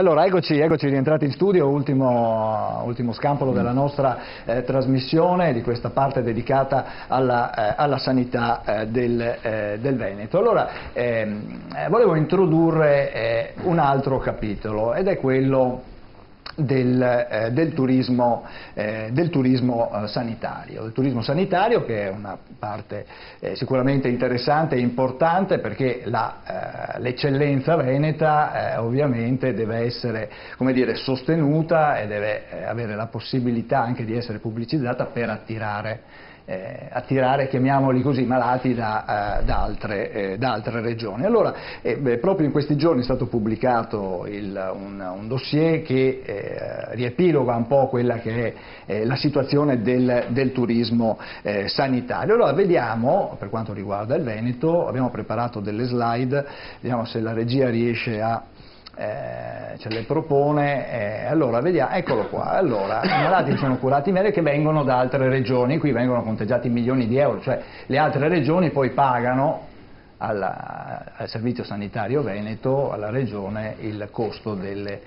Allora, eccoci rientrati in studio, ultimo scampolo della nostra trasmissione, di questa parte dedicata alla sanità del Veneto. Allora, volevo introdurre un altro capitolo, ed è quello del turismo sanitario. Il turismo sanitario, che è una parte sicuramente interessante e importante, perché l'eccellenza veneta ovviamente deve essere, come dire, sostenuta e deve avere la possibilità anche di essere pubblicizzata per attirare, chiamiamoli così, malati da altre regioni. Allora, proprio in questi giorni è stato pubblicato un dossier che riepiloga un po' quella che è la situazione del turismo sanitario. Allora, vediamo, per quanto riguarda il Veneto, abbiamo preparato delle slide, vediamo se la regia riesce a ce le propone. Allora vediamo, eccolo qua. Allora, i malati che sono curati meglio, che vengono da altre regioni, qui vengono conteggiati milioni di euro, cioè le altre regioni poi pagano al Servizio Sanitario Veneto, alla Regione, il costo delle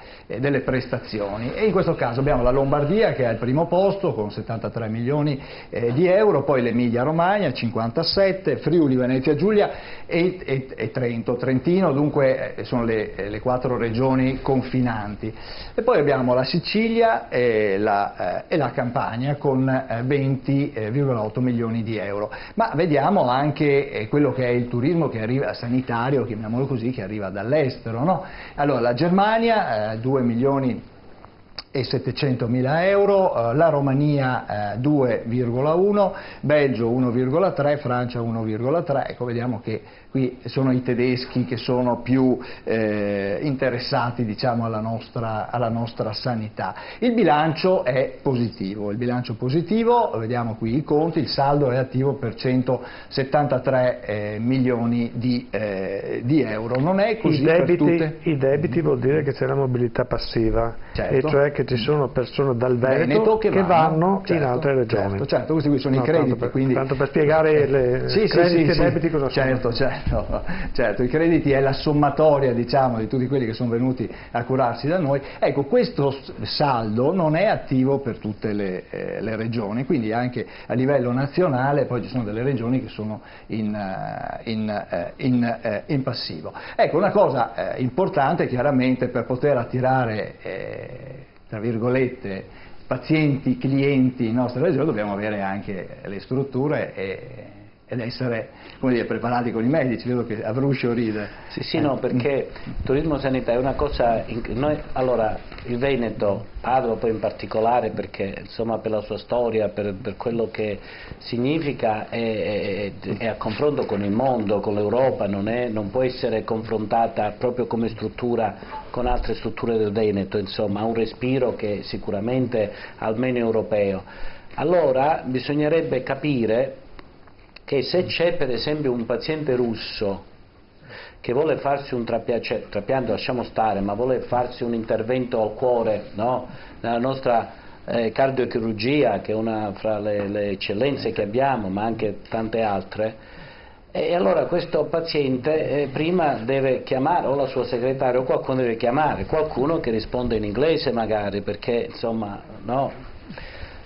prestazioni, e in questo caso abbiamo la Lombardia che è al primo posto con 73 milioni di euro, poi l'Emilia Romagna 57, Friuli Venezia Giulia e Trentino, dunque sono le quattro regioni confinanti, e poi abbiamo la Sicilia e la Campania con 20,8 milioni di euro. Ma vediamo anche quello che è il turismo che arriva, sanitario, chiamiamolo così, che arriva dall'estero, no? Allora, la Germania 2 milioni e 700 mila euro, la Romania 2,1, Belgio 1,3, Francia 1,3, ecco, vediamo che qui sono i tedeschi che sono più interessati, diciamo, alla nostra sanità. Il bilancio è positivo, vediamo qui i conti, il saldo è attivo per 173 milioni di euro. Non è così per tutte. I debiti vuol dire che c'è la mobilità passiva, certo, e cioè che ci sono persone dal Veneto che vanno in altre regioni. Certo, questi qui sono i crediti. Tanto per spiegare crediti e debiti cosa sono. Certo, i crediti è la sommatoria, diciamo, di tutti quelli che sono venuti a curarsi da noi. Ecco, questo saldo non è attivo per tutte le regioni, quindi anche a livello nazionale poi ci sono delle regioni che sono in passivo. Ecco, una cosa importante chiaramente per poter attirare tra virgolette pazienti, clienti in nostra regione, dobbiamo avere anche le strutture ed essere, come dire, preparati con i medici. Vedo che Avruscio ride. Sì, no, perché il turismo sanitario è una cosa, allora il Veneto, Padova poi in particolare, perché insomma per la sua storia, per quello che significa, è a confronto con il mondo, con l'Europa, non può essere confrontata proprio come struttura con altre strutture del Veneto, insomma ha un respiro che è sicuramente almeno europeo. Allora bisognerebbe capire che se c'è per esempio un paziente russo che vuole farsi un trapianto, lasciamo stare, ma vuole farsi un intervento al cuore, no? Nella nostra cardiochirurgia, che è una fra le eccellenze che abbiamo, ma anche tante altre, e allora questo paziente prima deve chiamare o la sua segretaria o qualcuno deve chiamare, qualcuno che risponde in inglese magari, perché insomma, no?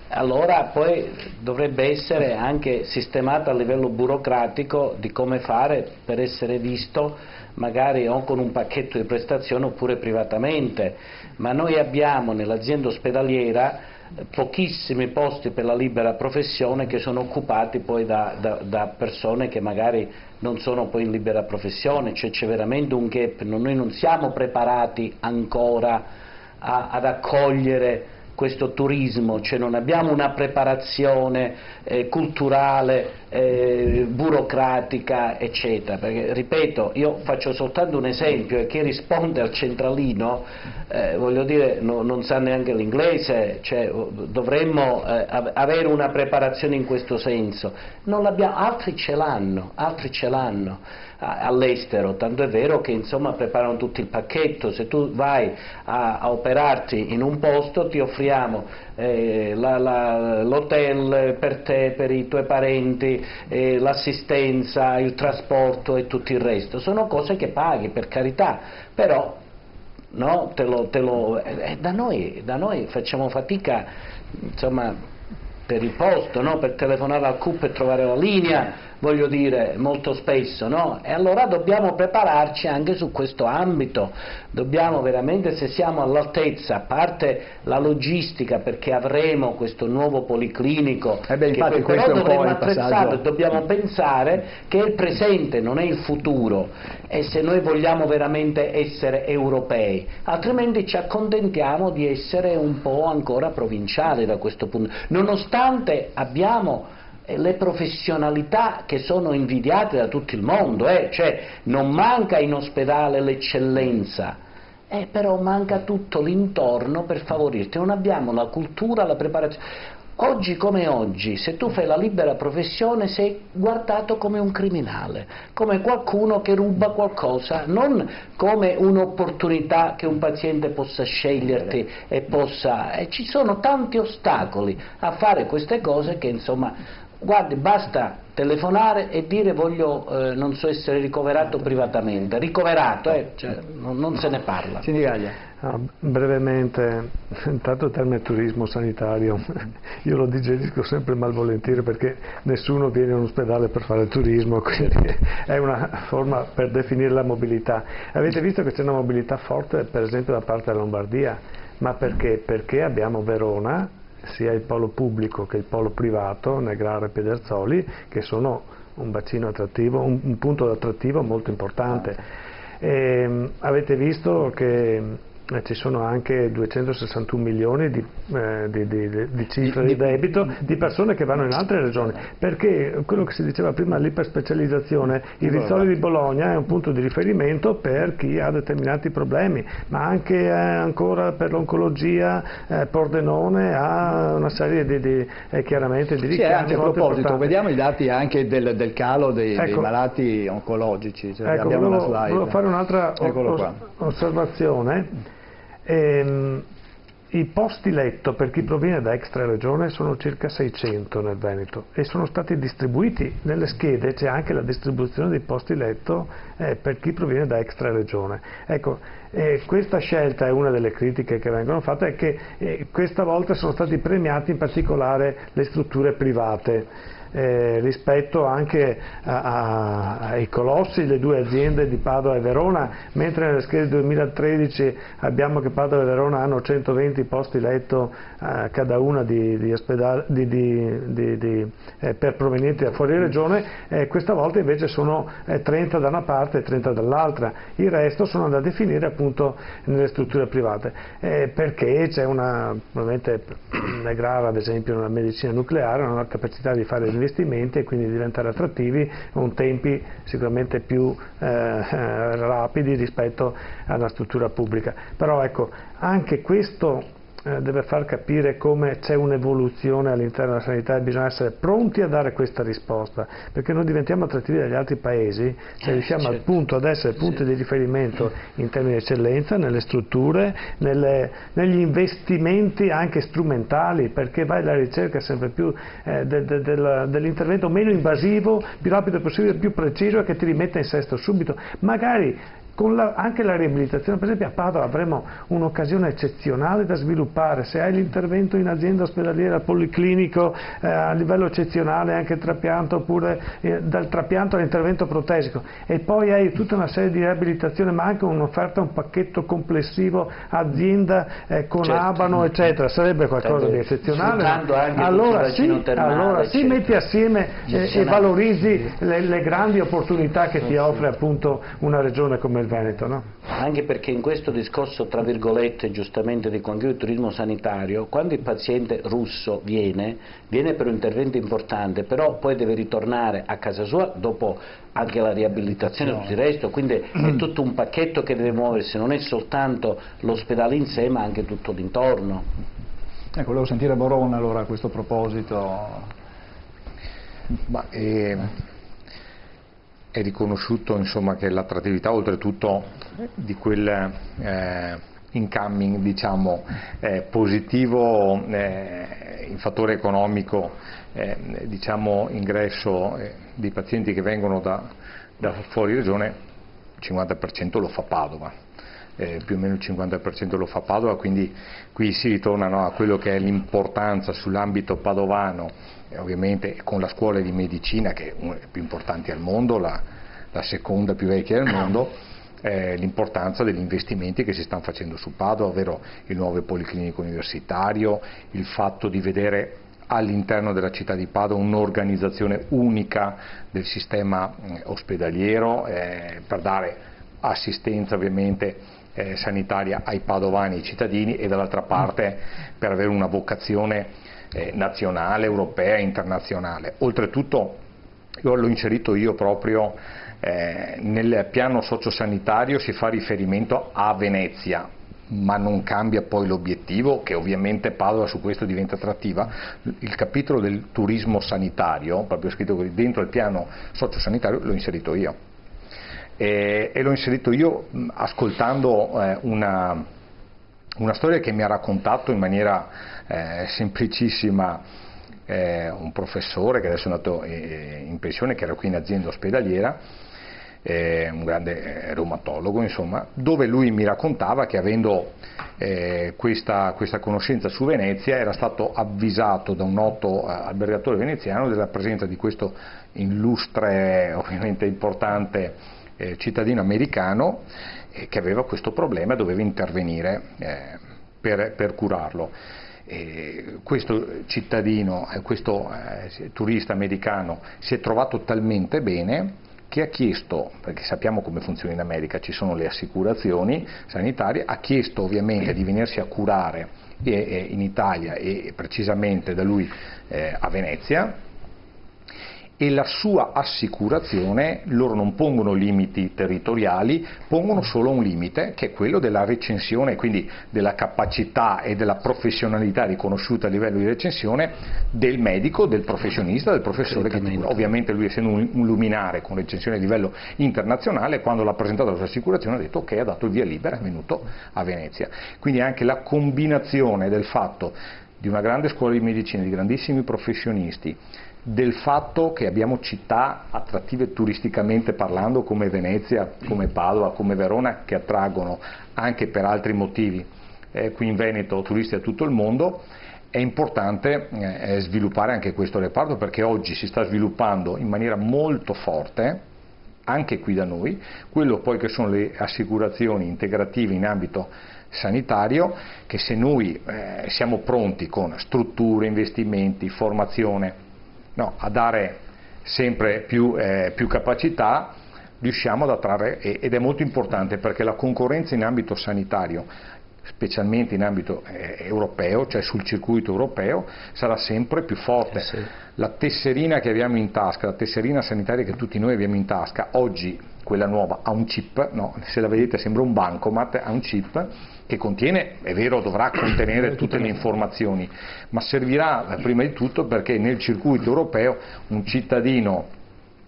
Allora poi dovrebbe essere anche sistemata a livello burocratico di come fare per essere visto magari o con un pacchetto di prestazioni oppure privatamente, ma noi abbiamo nell'azienda ospedaliera pochissimi posti per la libera professione che sono occupati poi da persone che magari non sono poi in libera professione, cioè c'è veramente un gap, noi non siamo preparati ancora ad accogliere questo turismo, cioè non abbiamo una preparazione culturale, burocratica, eccetera, perché ripeto, io faccio soltanto un esempio, e chi risponde al centralino voglio dire non sa neanche l'inglese, cioè dovremmo avere una preparazione in questo senso, non l'abbiamo, altri ce l'hanno all'estero, tanto è vero che insomma preparano tutto il pacchetto, se tu vai a operarti in un posto ti offriamo l'hotel per te, per i tuoi parenti, l'assistenza, il trasporto e tutto il resto, sono cose che paghi, per carità, però no? Da noi facciamo fatica, insomma, per il posto, no? Per telefonare al CUP e trovare la linea, voglio dire, molto spesso, no? E allora dobbiamo prepararci anche su questo ambito, dobbiamo veramente, se siamo all'altezza, a parte la logistica, perché avremo questo nuovo policlinico, infatti però dovremo attrezzarlo e dobbiamo pensare che il presente non è il futuro, e se noi vogliamo veramente essere europei, altrimenti ci accontentiamo di essere un po' ancora provinciali da questo punto, nonostante abbiamo le professionalità che sono invidiate da tutto il mondo, cioè non manca in ospedale l'eccellenza, però manca tutto l'intorno per favorirti, non abbiamo la cultura, la preparazione. Oggi come oggi, se tu fai la libera professione sei guardato come un criminale, come qualcuno che ruba qualcosa, non come un'opportunità che un paziente possa sceglierti e possa... ci sono tanti ostacoli a fare queste cose che, insomma, guardi, basta telefonare e dire voglio, non so, essere ricoverato privatamente, ricoverato, cioè, non se ne parla. Brevemente, intanto il termine turismo sanitario io lo digerisco sempre malvolentieri, perché nessuno viene in un ospedale per fare turismo, quindi è una forma per definire la mobilità. Avete visto che c'è una mobilità forte per esempio da parte della Lombardia, ma perché? Perché abbiamo Verona, sia il polo pubblico che il polo privato, Negrara e Pedersoli, che sono un bacino attrattivo, un punto attrattivo molto importante. Avete visto che ci sono anche 261 milioni di cifre di debito di persone che vanno in altre regioni, perché quello che si diceva prima, l'iperspecializzazione, il Rizzoli di Bologna è un punto di riferimento per chi ha determinati problemi, ma anche ancora per l'oncologia, Pordenone ha una serie chiaramente di richiami. Anche a proposito, vediamo i dati anche del calo dei malati oncologici, abbiamo una slide. Volevo fare un'altra osservazione. I posti letto per chi proviene da extraregione sono circa 600 nel Veneto e sono stati distribuiti nelle schede, c'è anche la distribuzione dei posti letto per chi proviene da extraregione. Ecco, questa scelta è una delle critiche che vengono fatte, è che questa volta sono stati premiati in particolare le strutture private. Rispetto anche ai colossi, le due aziende di Padova e Verona, mentre nelle schede 2013 abbiamo che Padova e Verona hanno 120 posti letto cada una per provenienti da fuori regione, questa volta invece sono 30 da una parte e 30 dall'altra, il resto sono da definire appunto nelle strutture private, perché c'è probabilmente Negrara ad esempio nella medicina nucleare non ha la capacità di fare investimenti e quindi diventare attrattivi con tempi sicuramente più rapidi rispetto alla struttura pubblica. Però ecco, anche questo deve far capire come c'è un'evoluzione all'interno della sanità e bisogna essere pronti a dare questa risposta, perché noi diventiamo attrattivi dagli altri paesi se riusciamo appunto ad essere punti di riferimento in termini di eccellenza, nelle strutture, negli investimenti anche strumentali, perché vai alla ricerca sempre più dell'intervento meno invasivo, più rapido possibile, più preciso e che ti rimetta in sesto subito, magari anche la riabilitazione. Per esempio a Padova avremo un'occasione eccezionale da sviluppare, se hai l'intervento in azienda ospedaliera policlinico a livello eccezionale, anche il trapianto, oppure dal trapianto all'intervento protesico, e poi hai tutta una serie di riabilitazione, ma anche un'offerta, un pacchetto complessivo azienda con Abano eccetera, sarebbe qualcosa di eccezionale. Allora sì, metti assieme e valorizzi le grandi opportunità che ti offre appunto una regione come il Veneto, no? Anche perché in questo discorso, tra virgolette, giustamente dico anche io, il turismo sanitario, quando il paziente russo viene per un intervento importante, però poi deve ritornare a casa sua dopo anche la riabilitazione e tutto il resto, quindi è tutto un pacchetto che deve muoversi, non è soltanto l'ospedale in sé ma anche tutto l'intorno. Volevo sentire Borona allora a questo proposito. È riconosciuto insomma che l'attrattività oltretutto di quel incoming diciamo positivo in fattore economico diciamo ingresso di pazienti che vengono da fuori regione, il 50% lo fa Padova. più o meno il 50% lo fa Padova, quindi qui si ritorna, no, a quello che è l'importanza sull'ambito padovano, ovviamente con la scuola di medicina che è una delle più importanti al mondo, la seconda più vecchia del mondo, l'importanza degli investimenti che si stanno facendo su Padova, ovvero il nuovo policlinico universitario, il fatto di vedere all'interno della città di Padova un'organizzazione unica del sistema ospedaliero per dare assistenza ovviamente sanitaria ai padovani e ai cittadini, e dall'altra parte per avere una vocazione nazionale, europea e internazionale. Oltretutto l'ho inserito io proprio nel piano sociosanitario, si fa riferimento a Venezia, ma non cambia poi l'obiettivo, che ovviamente Padova su questo diventa attrattiva. Il capitolo del turismo sanitario, proprio scritto così, dentro il piano sociosanitario, l'ho inserito io. E l'ho inserito io ascoltando una storia che mi ha raccontato in maniera semplicissima un professore che adesso è andato in pensione, che era qui in azienda ospedaliera, un grande reumatologo, insomma, dove lui mi raccontava che avendo questa conoscenza su Venezia era stato avvisato da un noto albergatore veneziano della presenza di questo illustre, ovviamente importante cittadino americano che aveva questo problema e doveva intervenire per curarlo. Questo cittadino, questo turista americano si è trovato talmente bene che ha chiesto, perché sappiamo come funziona in America, ci sono le assicurazioni sanitarie, ha chiesto ovviamente di venirsi a curare in Italia e precisamente da lui a Venezia, e la sua assicurazione, loro non pongono limiti territoriali, pongono solo un limite che è quello della recensione, quindi della capacità e della professionalità riconosciuta a livello di recensione del medico, del professionista, del professore che cura. Ovviamente lui, essendo un luminare con recensione a livello internazionale, quando l'ha presentato la sua assicurazione ha detto ok, ha dato il via libera, è venuto a Venezia. Quindi anche la combinazione del fatto di una grande scuola di medicina, di grandissimi professionisti, del fatto che abbiamo città attrattive turisticamente parlando come Venezia, come Padova, come Verona, che attraggono anche per altri motivi qui in Veneto turisti da tutto il mondo, è importante sviluppare anche questo reparto, perché oggi si sta sviluppando in maniera molto forte anche qui da noi quello poi che sono le assicurazioni integrative in ambito sanitario, che se noi siamo pronti con strutture, investimenti, formazione, a dare sempre più capacità, riusciamo ad attrarre, ed è molto importante perché la concorrenza in ambito sanitario, specialmente in ambito europeo, cioè sul circuito europeo, sarà sempre più forte. Sì. La tesserina che abbiamo in tasca, la tesserina sanitaria che tutti noi abbiamo in tasca, oggi quella nuova ha un chip, se la vedete sembra un bancomat, ha un chip che contiene, è vero, dovrà contenere tutte le informazioni, ma servirà prima di tutto perché nel circuito europeo un cittadino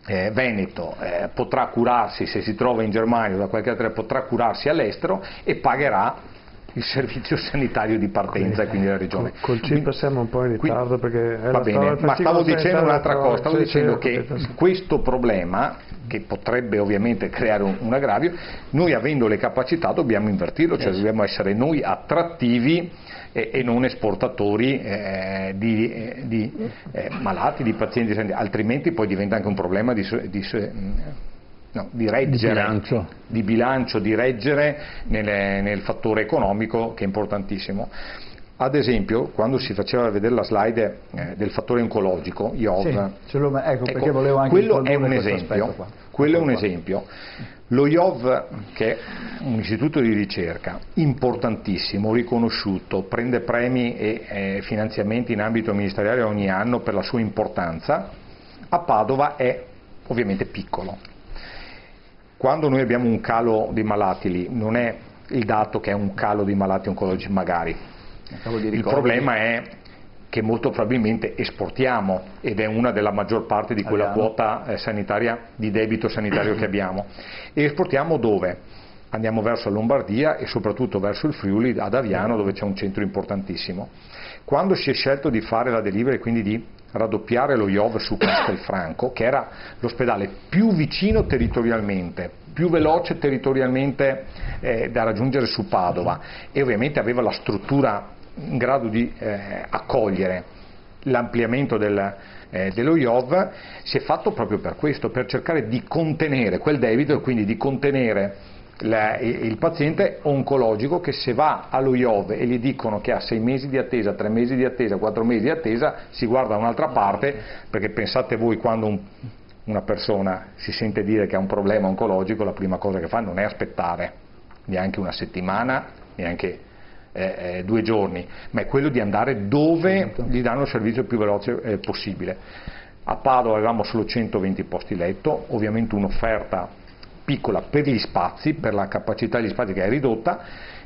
veneto potrà curarsi, se si trova in Germania o da qualche altra, potrà curarsi all'estero e pagherà il servizio sanitario di partenza, e quindi la regione. Col chip siamo un po' in ritardo, perché va bene, ma stavo dicendo un'altra cosa, stavo dicendo che sì. questo problema, che potrebbe ovviamente creare un aggravio, noi avendo le capacità dobbiamo invertirlo, cioè dobbiamo essere noi attrattivi e non esportatori di malati, di pazienti, altrimenti poi diventa anche un problema di reggere, di bilancio, di reggere nel fattore economico, che è importantissimo. Ad esempio, quando si faceva vedere la slide del fattore oncologico, IOV, perché volevo anche quello è un esempio. Quello è un esempio. Lo IOV, che è un istituto di ricerca importantissimo, riconosciuto, prende premi e finanziamenti in ambito ministeriale ogni anno per la sua importanza, a Padova è ovviamente piccolo. Quando noi abbiamo un calo di malati lì, non è il dato che è un calo di malati oncologici magari, il problema è che molto probabilmente esportiamo, ed è una della maggior parte di quella quota sanitaria di debito sanitario che abbiamo, e esportiamo dove? Andiamo verso Lombardia e soprattutto verso il Friuli, ad Aviano, dove c'è un centro importantissimo. Quando si è scelto di fare la delivery, quindi di raddoppiare lo IOV su Castelfranco, che era l'ospedale più vicino territorialmente più veloce territorialmente da raggiungere su Padova, e ovviamente aveva la struttura in grado di accogliere l'ampliamento dello IOV. Si è fatto proprio per questo, per cercare di contenere quel debito e quindi di contenere il paziente oncologico che, se va allo IOV e gli dicono che ha 6 mesi di attesa, 3 mesi di attesa, 4 mesi di attesa, si guarda da un'altra parte, perché pensate voi, quando una persona si sente dire che ha un problema oncologico, la prima cosa che fa non è aspettare neanche una settimana, neanche 2 giorni, ma è quello di andare dove gli danno il servizio più veloce possibile. A Padova avevamo solo 120 posti letto, ovviamente un'offerta piccola per gli spazi, per la capacità degli spazi che è ridotta.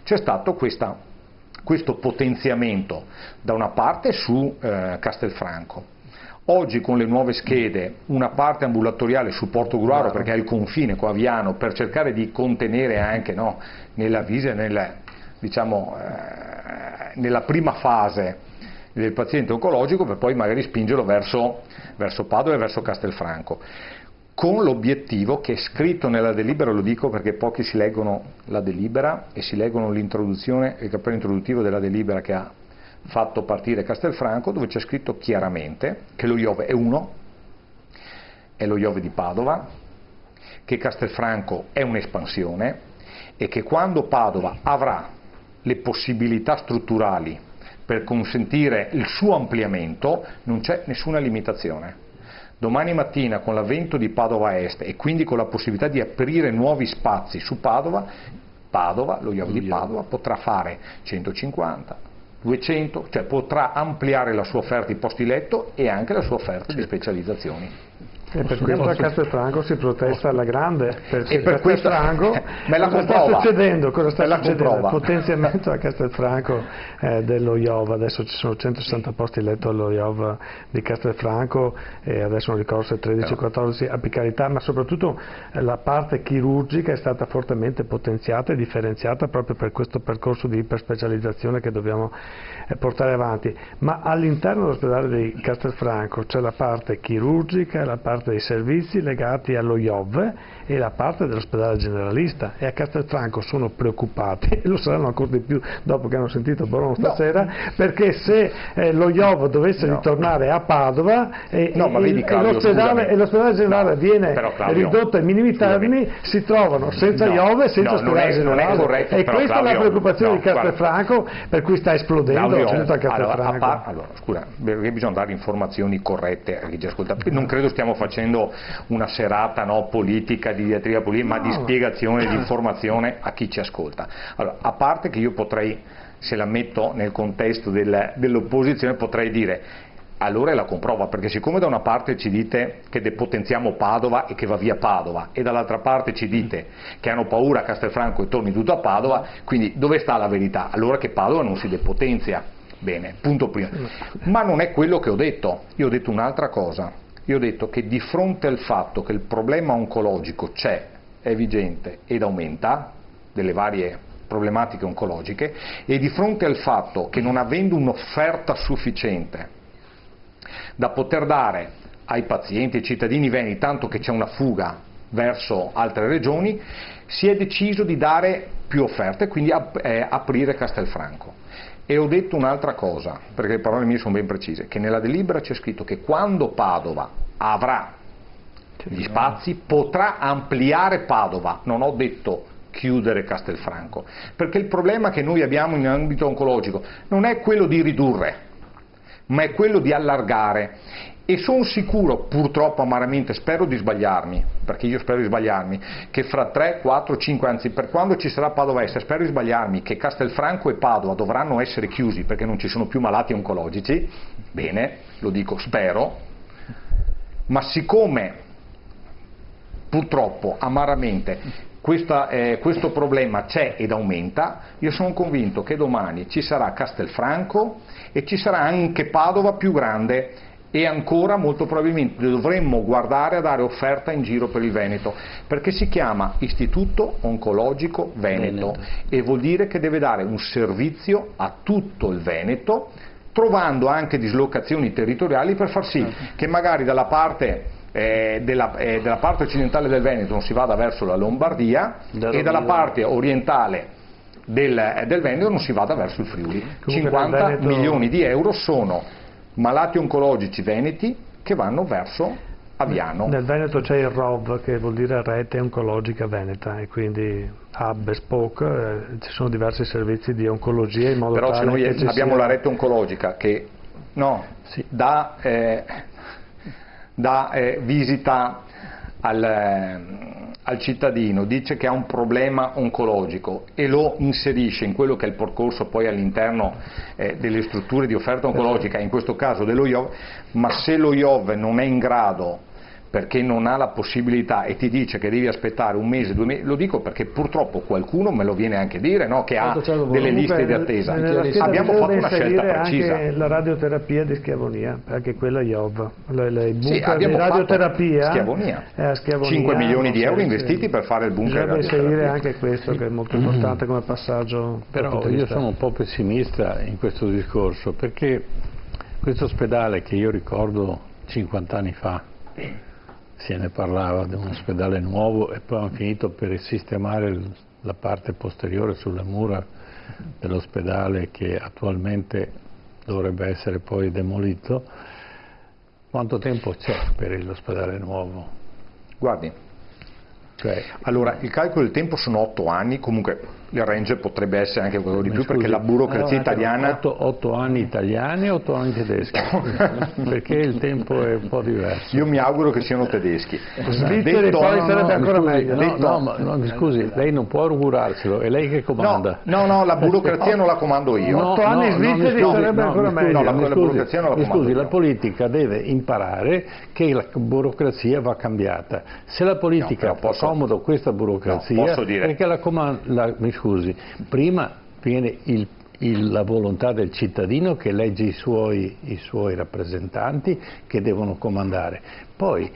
C'è stato questo potenziamento da una parte su Castelfranco. Oggi, con le nuove schede, una parte ambulatoriale su Portogruaro, perché è il confine con Aviano, per cercare di contenere anche, no, nella prima fase del paziente oncologico, per poi magari spingerlo verso Padova e verso Castelfranco, con l'obiettivo che è scritto nella delibera. Lo dico perché pochi si leggono la delibera e si leggono l'introduzione, il capitolo introduttivo della delibera che ha fatto partire Castelfranco, dove c'è scritto chiaramente che lo IOV è uno, è lo IOV di Padova, che Castelfranco è un'espansione e che quando Padova avrà le possibilità strutturali per consentire il suo ampliamento non c'è nessuna limitazione. Domani mattina, con l'avvento di Padova Est e quindi con la possibilità di aprire nuovi spazi su Padova, lo IOV di Padova potrà fare 150, 200, cioè potrà ampliare la sua offerta di posti letto e anche la sua offerta di specializzazioni. E per questo a Castelfranco si protesta alla grande, perché per Castelfranco cosa sta succedendo? Potenziamento a Castelfranco dello IOV. Adesso ci sono 160 posti letto allo IOV di Castelfranco e adesso non ricordo se 13-14 a Picarità, ma soprattutto la parte chirurgica è stata fortemente potenziata e differenziata proprio per questo percorso di iperspecializzazione che dobbiamo portare avanti. Ma all'interno dell'ospedale di Castelfranco c'è la parte chirurgica e la parte dei servizi legati allo IOV e la parte dell'ospedale generalista, e a Castelfranco sono preoccupati, e lo saranno ancora di più dopo che hanno sentito Boron stasera, perché se lo IOV dovesse ritornare a Padova e l'ospedale generale viene ridotto ai minimi termini, si trovano senza IOV e senza ospedale generale. Corretto, e questa è la preoccupazione di Castelfranco, per cui sta esplodendo tutto a Castelfranco. Scusa, perché bisogna dare informazioni corrette a chi ci ascolta, non credo stiamo facendo una serata politica, di diatriba politica, ma di spiegazione, di informazione a chi ci ascolta. Allora, a parte che io potrei, se la metto nel contesto dell'opposizione, potrei dire allora è la comprova, perché siccome da una parte ci dite che depotenziamo Padova e che va via Padova, e dall'altra parte ci dite che hanno paura a Castelfranco e torni tutto a Padova, quindi dove sta la verità? Allora che Padova non si depotenzia. Bene, punto primo. Ma non è quello che ho detto, io ho detto un'altra cosa. Io ho detto che di fronte al fatto che il problema oncologico c'è, è vigente ed aumenta, delle varie problematiche oncologiche, e di fronte al fatto che, non avendo un'offerta sufficiente da poter dare ai pazienti, ai cittadini veneti, tanto che c'è una fuga verso altre regioni, si è deciso di dare più offerte, quindi aprire Castelfranco. E ho detto un'altra cosa, perché le parole mie sono ben precise, che nella delibera c'è scritto che quando Padova avrà gli spazi potrà ampliare Padova, non ho detto chiudere Castelfranco, perché il problema che noi abbiamo in ambito oncologico non è quello di ridurre, ma è quello di allargare. E sono sicuro, purtroppo amaramente, spero di sbagliarmi, perché io spero di sbagliarmi, che fra 3, 4, 5, anzi per quando ci sarà Padova Est, spero di sbagliarmi, che Castelfranco e Padova dovranno essere chiusi perché non ci sono più malati oncologici, bene, lo dico, spero, ma siccome purtroppo amaramente questo problema c'è ed aumenta, io sono convinto che domani ci sarà Castelfranco e ci sarà anche Padova più grande, e ancora molto probabilmente dovremmo guardare a dare offerta in giro per il Veneto, perché si chiama Istituto Oncologico Veneto e vuol dire che deve dare un servizio a tutto il Veneto, trovando anche dislocazioni territoriali per far sì che magari dalla parte della parte occidentale del Veneto non si vada verso la Lombardia e dalla parte orientale del Veneto non si vada verso il Friuli. Comunque 50 Veneto... milioni di euro sono malati oncologici veneti che vanno verso Aviano. Nel Veneto c'è il ROV, che vuol dire Rete Oncologica Veneta, e quindi hub e spoke, ci sono diversi servizi di oncologia in modo Però tale se noi che ci abbiamo sia... la rete oncologica che Sì. dà visita al cittadino, dice che ha un problema oncologico e lo inserisce in quello che è il percorso poi all'interno delle strutture di offerta oncologica, in questo caso dello IOV, ma se lo IOV non è in grado, perché non ha la possibilità e ti dice che devi aspettare un mese, 2 mesi, lo dico perché purtroppo qualcuno me lo viene anche a dire, no? Che ha delle liste di attesa. Abbiamo fatto una scelta precisa. Anche la radioterapia di Schiavonia, anche quella IOV, le Sì, bunker abbiamo di radioterapia Schiavonia. a Schiavonia, 5 milioni di euro sì, investiti per fare il bunker bisogna di radioterapia. inserire anche questo, che è molto importante come passaggio. Però io sono un po' pessimista in questo discorso, perché questo ospedale, che io ricordo 50 anni fa se ne parlava di un ospedale nuovo, e poi hanno finito per sistemare la parte posteriore sulle mura dell'ospedale, che attualmente dovrebbe essere poi demolito. Quanto tempo c'è per l'ospedale nuovo? Guardi, allora il calcolo del tempo sono 8 anni, comunque il range potrebbe essere anche quello di più, perché la burocrazia italiana... 8 anni italiani o 8 anni tedeschi? Perché il tempo è un po' diverso. Io mi auguro che siano tedeschi. Svizzeri poi sarebbe ancora meglio. Mi scusi, lei non può augurarselo, è lei che comanda. No, la burocrazia non la comando io. 8 anni svizzeri sarebbe ancora meglio. No, la burocrazia non la comando io. La politica deve imparare che la burocrazia va cambiata. Se la politica fa comodo questa burocrazia, posso dire... perché prima viene la volontà del cittadino, che elegge i suoi rappresentanti che devono comandare. Poi,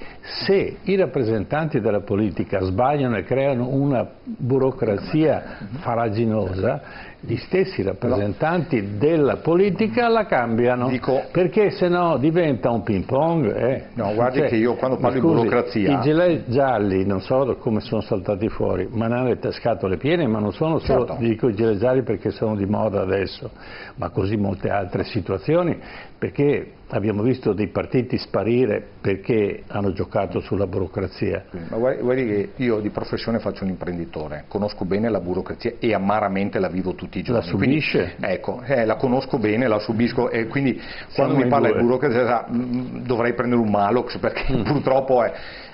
se i rappresentanti della politica sbagliano e creano una burocrazia farraginosa, gli stessi rappresentanti della politica la cambiano, perché se no diventa un ping pong. No, guardi che io quando parlo di burocrazia... I gilet gialli, non so come sono saltati fuori, ma ne hanno le scatole piene, ma non sono solo, dico, i gilet gialli perché sono di moda adesso, ma così molte altre situazioni, perché abbiamo visto dei partiti sparire perché hanno giocato sulla burocrazia. Ma guardi che io di professione faccio un imprenditore, conosco bene la burocrazia e amaramente la vivo tutti i giorni. La subisce? Quindi, ecco, la conosco bene, la subisco, e quindi quando mi parla di burocrazia dovrei prendere un Malox, perché purtroppo è...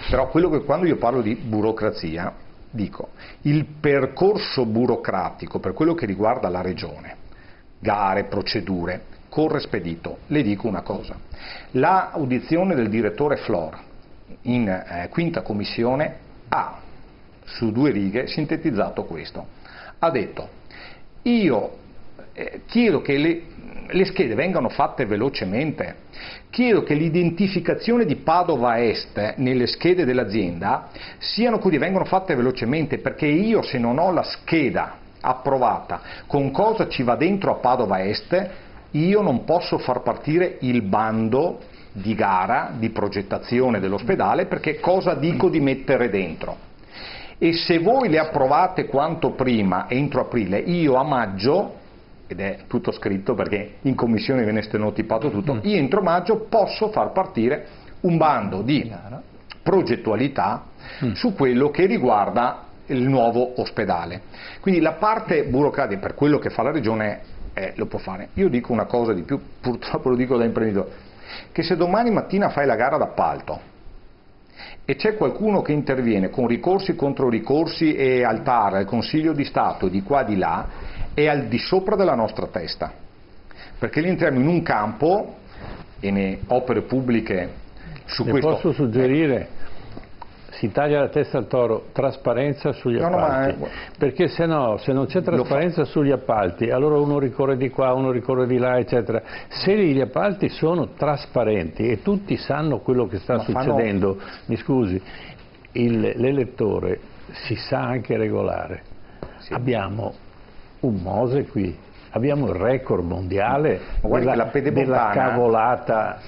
Però quando io parlo di burocrazia, dico, il percorso burocratico per quello che riguarda la regione, gare, procedure, corre spedito. Le dico una cosa, l'audizione del direttore Flor in quinta commissione ha su 2 righe sintetizzato questo. Ha detto: io chiedo che le schede vengano fatte velocemente, chiedo che l'identificazione di Padova Est nelle schede dell'azienda vengano fatte velocemente, perché io, se non ho la scheda approvata con cosa ci va dentro a Padova Est, io non posso far partire il bando di gara, di progettazione dell'ospedale, perché cosa dico di mettere dentro? E se voi le approvate quanto prima, entro aprile, io a maggio, ed è tutto scritto perché in commissione viene stenotipato tutto, io entro maggio posso far partire un bando di progettualità su quello che riguarda il nuovo ospedale. Quindi la parte burocratica, per quello che fa la regione, lo può fare. Io dico una cosa di più, purtroppo lo dico da imprenditore, che se domani mattina fai la gara d'appalto e c'è qualcuno che interviene con ricorsi contro ricorsi e al TAR, al Consiglio di Stato, di qua di là, è al di sopra della nostra testa, perché lì entriamo in un campo, e ne opere pubbliche su questo... Posso suggerire? Si taglia la testa al toro, trasparenza sugli appalti, perché se non c'è trasparenza sugli appalti, allora uno ricorre di qua, uno ricorre di là, eccetera. Se gli appalti sono trasparenti e tutti sanno quello che sta succedendo, mi scusi, l'elettore si sa anche regolare. Abbiamo un Mose qui, abbiamo il record mondiale della cavolata.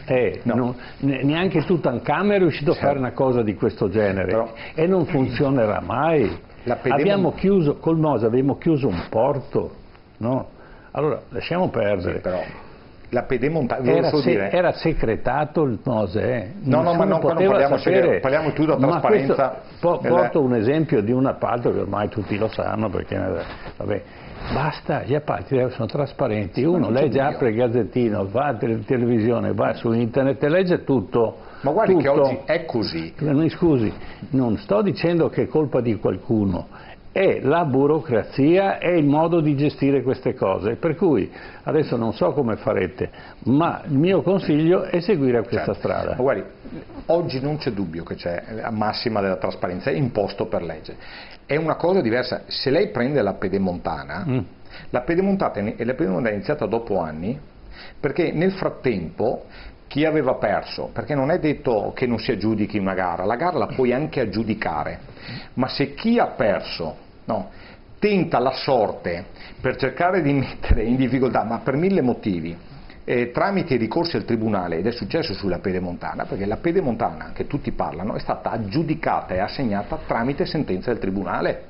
Neanche Tutankhamon è riuscito a fare una cosa di questo genere, e non funzionerà mai. Abbiamo chiuso col Mose, abbiamo chiuso un porto, no? Allora lasciamo perdere. Sì, però la pedemontana era secretato il Mose, ma non parliamo sapere. Parliamo più della trasparenza. Porto un esempio di un appalto che ormai tutti lo sanno, perché vabbè, basta, gli appalti sono trasparenti, uno legge, apre il gazzettino, va a televisione, va su internet e legge tutto. Ma guardi che oggi è così. Mi scusi, non sto dicendo che è colpa di qualcuno, è la burocrazia e il modo di gestire queste cose, per cui adesso non so come farete, ma il mio consiglio è seguire questa strada. Ma guardi, oggi non c'è dubbio che c'è la massima della trasparenza, è imposto per legge. È una cosa diversa, se lei prende la pedemontana, la pedemontana è iniziata dopo anni, perché nel frattempo chi aveva perso, perché non è detto che non si aggiudichi una gara, la gara la puoi anche aggiudicare, ma se chi ha perso tenta la sorte per cercare di mettere in difficoltà, ma per 1000 motivi, tramite i ricorsi al tribunale, ed è successo sulla pedemontana, perché la pedemontana, che tutti parlano, è stata aggiudicata e assegnata tramite sentenza del tribunale.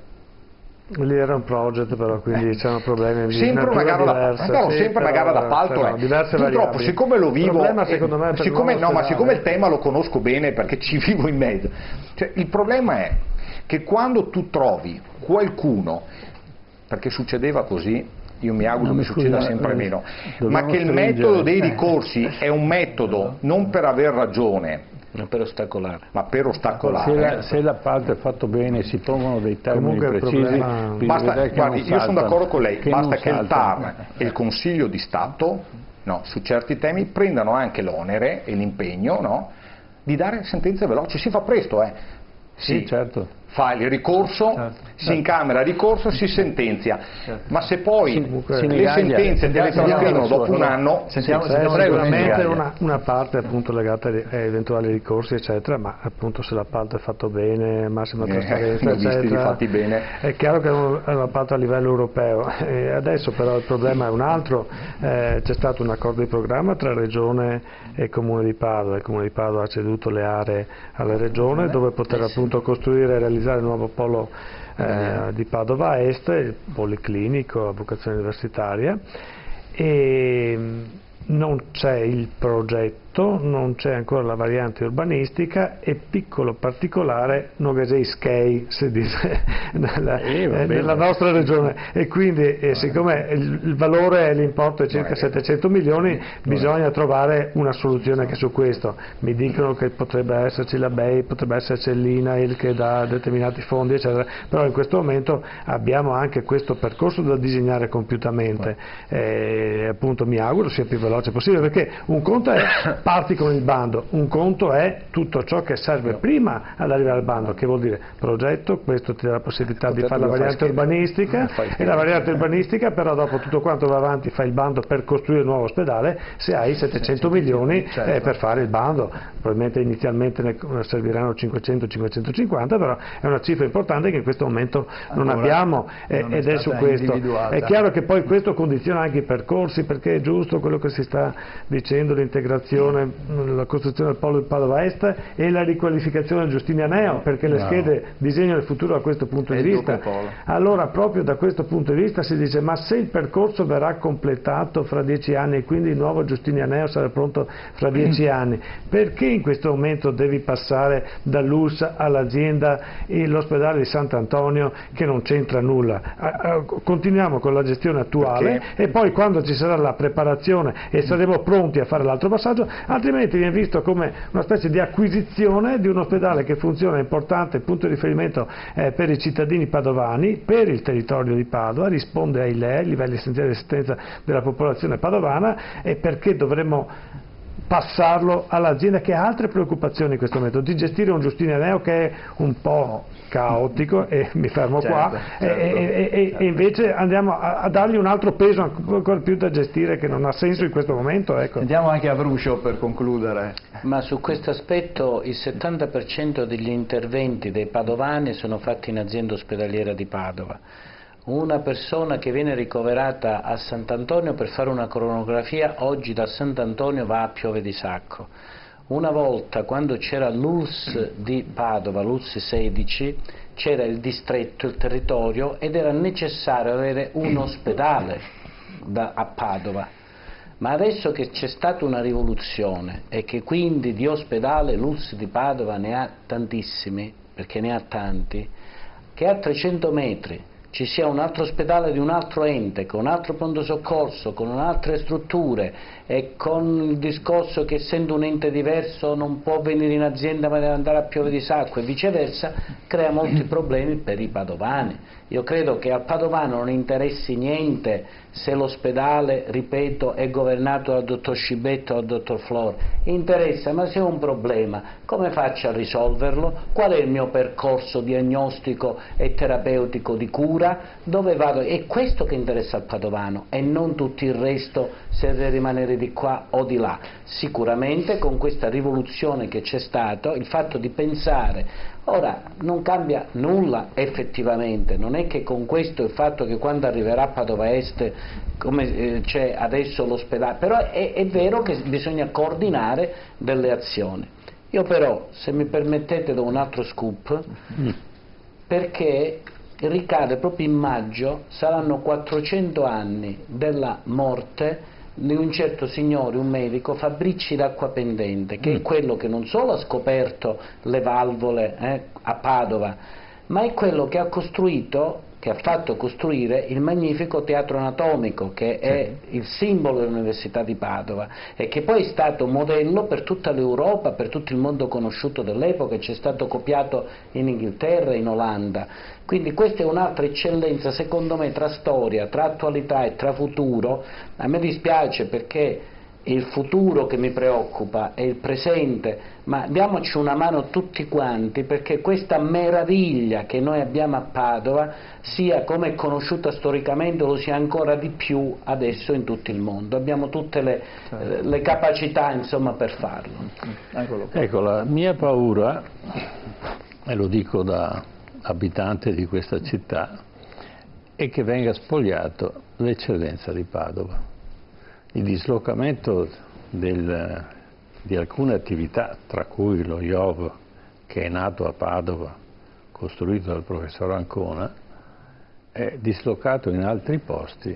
Lì era un project, però, quindi c'erano problemi di sempre una gara d'appalto, purtroppo, siccome lo vivo, siccome il tema lo conosco bene perché ci vivo in mezzo, cioè, il problema è che quando tu trovi qualcuno, perché succedeva così, io mi auguro che succeda sempre meno, ma che il metodo dei ricorsi è un metodo non per aver ragione, ma per ostacolare. Ma per ostacolare. Se l'appalto è fatto bene, si pongono dei termini precisi. Guardi, io sono d'accordo con lei, basta che il TAR e il Consiglio di Stato, su certi temi, prendano anche l'onere e l'impegno, di dare sentenze veloci. Si fa presto, Sì, certo. Fa il ricorso, si incamera il ricorso, si sentenzia, ma se poi le sentenze te le trascrivono dopo un anno, sicuramente una parte appunto legata a eventuali ricorsi eccetera, ma appunto se l'appalto è fatto bene, massima trasparenza eccetera, fatti bene. È chiaro che è un appalto a livello europeo, adesso però il problema è un altro, c'è stato un accordo di programma tra Regione e Comune di Padova, il Comune di Padova ha ceduto le aree alla Regione dove poter appunto costruire e realizzare il nuovo polo di Padova Est, il policlinico a vocazione universitaria, e non c'è il progetto, non c'è ancora la variante urbanistica e piccolo particolare non skei si dice nella nostra regione, e quindi siccome il valore e l'importo è circa 700 milioni bisogna trovare una soluzione anche su questo. Mi dicono che potrebbe esserci la BEI, potrebbe esserci l'INAIL che dà determinati fondi eccetera, però in questo momento abbiamo anche questo percorso da disegnare compiutamente, appunto mi auguro sia più veloce possibile, perché un conto è parti con il bando, un conto è tutto ciò che serve prima ad arrivare al bando, che vuol dire progetto, questo ti dà la possibilità di fare la variante urbanistica, e la variante urbanistica però dopo tutto quanto va avanti fai il bando per costruire il nuovo ospedale, se hai 700 milioni per fare il bando, probabilmente inizialmente ne serviranno 500-550, però è una cifra importante che in questo momento non abbiamo, ed è su questo. È chiaro che poi questo condiziona anche i percorsi, perché è giusto quello che si sta dicendo, l'integrazione, la costruzione del polo di Padova Est e la riqualificazione del Giustinianeo, perché le schede disegnano il futuro da questo punto di vista. Allora proprio da questo punto di vista si dice, ma se il percorso verrà completato fra 10 anni e quindi il nuovo Giustinianeo sarà pronto fra 10 anni, perché in questo momento devi passare dall'ULSS all'azienda e l'ospedale di Sant'Antonio che non c'entra nulla? Continuiamo con la gestione attuale e poi quando ci sarà la preparazione e saremo pronti a fare l'altro passaggio, altrimenti viene visto come una specie di acquisizione di un ospedale che funziona, importante, punto di riferimento per i cittadini padovani, per il territorio di Padova, risponde ai LEA, livelli essenziali di assistenza della popolazione padovana, e perché dovremmo passarlo all'azienda che ha altre preoccupazioni in questo momento, di gestire un Giustinianeo che è un po' caotico, e mi fermo qua, e invece andiamo a dargli un altro peso ancora più da gestire che non ha senso in questo momento. Andiamo anche a Brusio per concludere. Ma su questo aspetto il 70% degli interventi dei padovani sono fatti in azienda ospedaliera di Padova. una persona che viene ricoverata a Sant'Antonio per fare una coronografia oggi da Sant'Antonio va a Piove di Sacco. Una volta, quando c'era l'ULSS di Padova, l'ULSS 16, c'era il distretto, il territorio, ed era necessario avere un ospedale a Padova. Ma adesso che c'è stata una rivoluzione e che quindi di ospedale l'ULSS di Padova ne ha tantissimi, perché ne ha tanti, che a 300 metri ci sia un altro ospedale di un altro ente, con un altro pronto soccorso, con altre strutture e con il discorso che essendo un ente diverso non può venire in azienda ma deve andare a Piove di Sacco e viceversa, crea molti problemi per i padovani. Io credo che al padovano non interessi niente se l'ospedale, ripeto, è governato dal dottor Scibetto o dal dottor Flor, interessa, ma se ho un problema, come faccio a risolverlo? Qual è il mio percorso diagnostico e terapeutico di cura? Dove vado? È questo che interessa al padovano e non tutto il resto se deve rimanere di qua o di là. Sicuramente con questa rivoluzione che c'è stato, il fatto di pensare. Ora, non cambia nulla effettivamente, non è che con questo il fatto che quando arriverà a Padova Est come c'è adesso l'ospedale, però è vero che bisogna coordinare delle azioni. Io però, se mi permettete, do un altro scoop, perché ricade proprio in maggio, saranno 400 anni della morte di un certo signore, un medico, Fabrici d'Acquapendente, che è quello che non solo ha scoperto le valvole a Padova, ma è quello che ha costruito, che ha fatto costruire il magnifico teatro anatomico, che è il simbolo dell'Università di Padova e che poi è stato modello per tutta l'Europa, per tutto il mondo conosciuto dell'epoca, e c'è stato copiato in Inghilterra e in Olanda. Quindi questa è un'altra eccellenza, secondo me, tra storia, tra attualità e tra futuro. A me dispiace perché è il futuro che mi preoccupa, è il presente, ma diamoci una mano tutti quanti perché questa meraviglia che noi abbiamo a Padova sia, come è conosciuta storicamente, lo sia ancora di più adesso in tutto il mondo. Abbiamo tutte le capacità, insomma, per farlo. Ecco, la mia paura, e lo dico da abitante di questa città, è che venga spogliato l'eccellenza di Padova. Il dislocamento di alcune attività, tra cui lo IOV, che è nato a Padova, costruito dal professor Ancona, è dislocato in altri posti,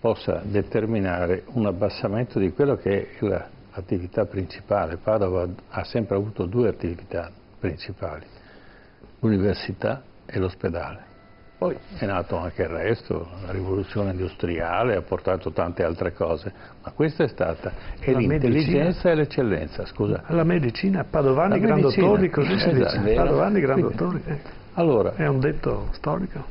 possa determinare un abbassamento di quello che è l'attività principale. Padova ha sempre avuto due attività principali, l'università e l'ospedale. Poi è nato anche il resto, la rivoluzione industriale ha portato tante altre cose, ma questa è stata l'intelligenza e l'eccellenza. Scusa. La medicina, Padovani Gran Dottori, così si dice. Padovani Gran Dottori. Allora, è un detto storico.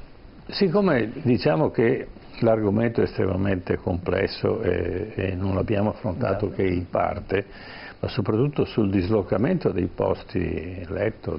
Siccome diciamo che l'argomento è estremamente complesso e non l'abbiamo affrontato che in parte, ma soprattutto sul dislocamento dei posti letto,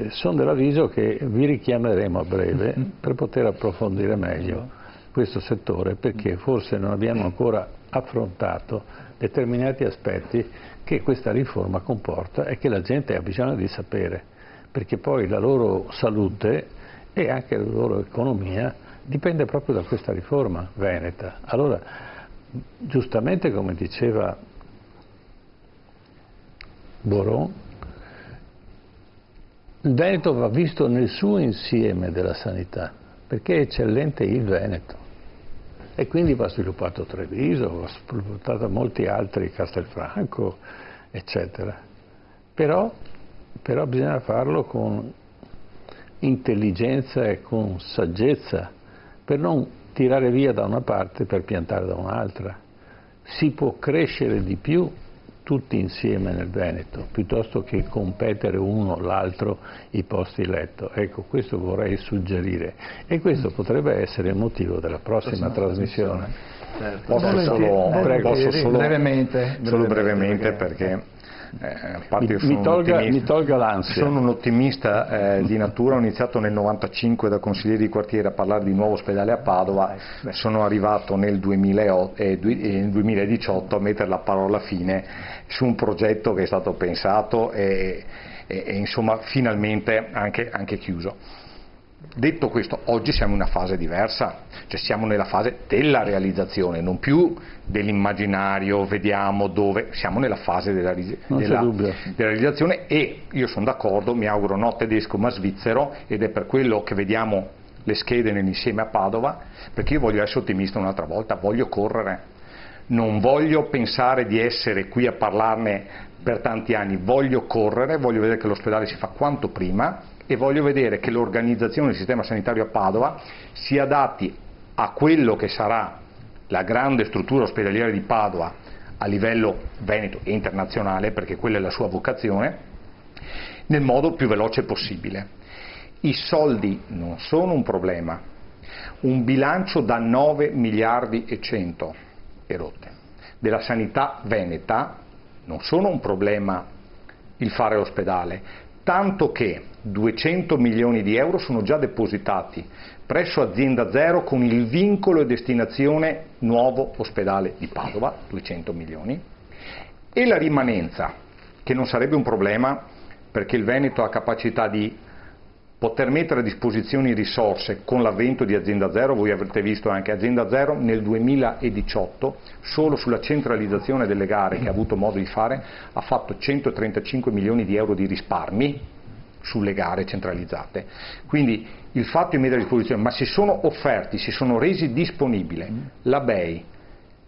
sono dell'avviso che vi richiameremo a breve per poter approfondire meglio questo settore, perché forse non abbiamo ancora affrontato determinati aspetti che questa riforma comporta e che la gente ha bisogno di sapere, perché poi la loro salute e anche la loro economia dipende proprio da questa riforma veneta. Allora, giustamente, come diceva Boron, il Veneto va visto nel suo insieme della sanità, perché è eccellente il Veneto e quindi va sviluppato Treviso, va sviluppato molti altri, Castelfranco, eccetera. Però bisogna farlo con intelligenza e con saggezza, per non tirare via da una parte per piantare da un'altra. Si può crescere di più tutti insieme nel Veneto, piuttosto che competere uno o l'altro i posti letto. Ecco, questo vorrei suggerire e questo potrebbe essere il motivo della prossima trasmissione. Posso solo brevemente perché mi tolga l'ansia. Sono un ottimista di natura, ho iniziato nel 95 da consigliere di quartiere a parlare di nuovo ospedale a Padova, sono arrivato nel 2018 a mettere la parola fine su un progetto che è stato pensato e insomma finalmente anche chiuso. Detto questo, oggi siamo in una fase diversa, cioè siamo nella fase della realizzazione, non più dell'immaginario, vediamo dove, siamo nella fase della realizzazione, e io sono d'accordo, mi auguro no tedesco ma svizzero, ed è per quello che vediamo le schede nell'insieme a Padova, perché io voglio essere ottimista un'altra volta, voglio correre, non voglio pensare di essere qui a parlarne per tanti anni, voglio correre, voglio vedere che l'ospedale si fa quanto prima, e voglio vedere che l'organizzazione del sistema sanitario a Padova si adatti a quello che sarà la grande struttura ospedaliera di Padova a livello veneto e internazionale, perché quella è la sua vocazione, nel modo più veloce possibile. I soldi non sono un problema, un bilancio da 9 miliardi e 100 e rotte della sanità veneta non sono un problema il fare l'ospedale, tanto che 200 milioni di euro sono già depositati presso Azienda Zero con il vincolo e destinazione nuovo ospedale di Padova, 200 milioni, e la rimanenza, che non sarebbe un problema perché il Veneto ha capacità di poter mettere a disposizione risorse con l'avvento di Azienda Zero. Voi avrete visto anche Azienda Zero nel 2018, solo sulla centralizzazione delle gare che ha avuto modo di fare, ha fatto 135 milioni di euro di risparmi sulle gare centralizzate. Quindi il fatto di mettere a disposizione, ma si sono offerti, si sono resi disponibili la BEI,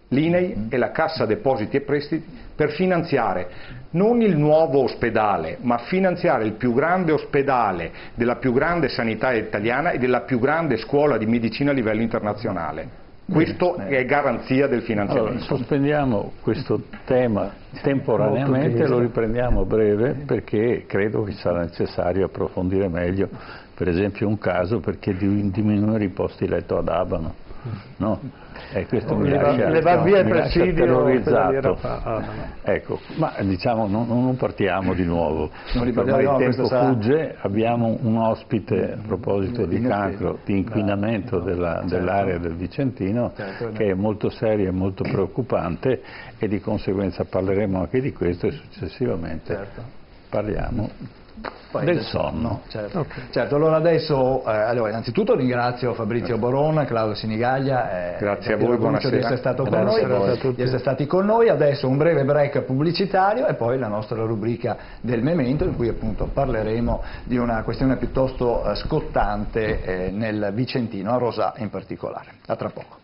l'INEI e la Cassa Depositi e Prestiti per finanziare non il nuovo ospedale, ma finanziare il più grande ospedale della più grande sanità italiana e della più grande scuola di medicina a livello internazionale. Questo è garanzia del finanziamento. Allora, sospendiamo questo tema temporaneamente, lo riprendiamo a breve, perché credo che sarà necessario approfondire meglio, per esempio un caso, perché diminuire i posti letto ad Abano, no? E questo mi lascia terrorizzato. Ecco, ma diciamo non partiamo di nuovo, ormai il tempo fugge, abbiamo un ospite a proposito di cancro, di inquinamento dell'area del Vicentino, che è molto serio e molto preoccupante, e di conseguenza parleremo anche di questo, e successivamente parliamo del sonno. Certo, allora adesso innanzitutto ringrazio Fabrizio Boron, Claudio Sinigaglia, grazie a voi, buonasera, di essere stato con noi, di essere stati con noi. Adesso un breve break pubblicitario e poi la nostra rubrica del Memento, in cui appunto parleremo di una questione piuttosto scottante nel Vicentino, a Rosà in particolare. A tra poco.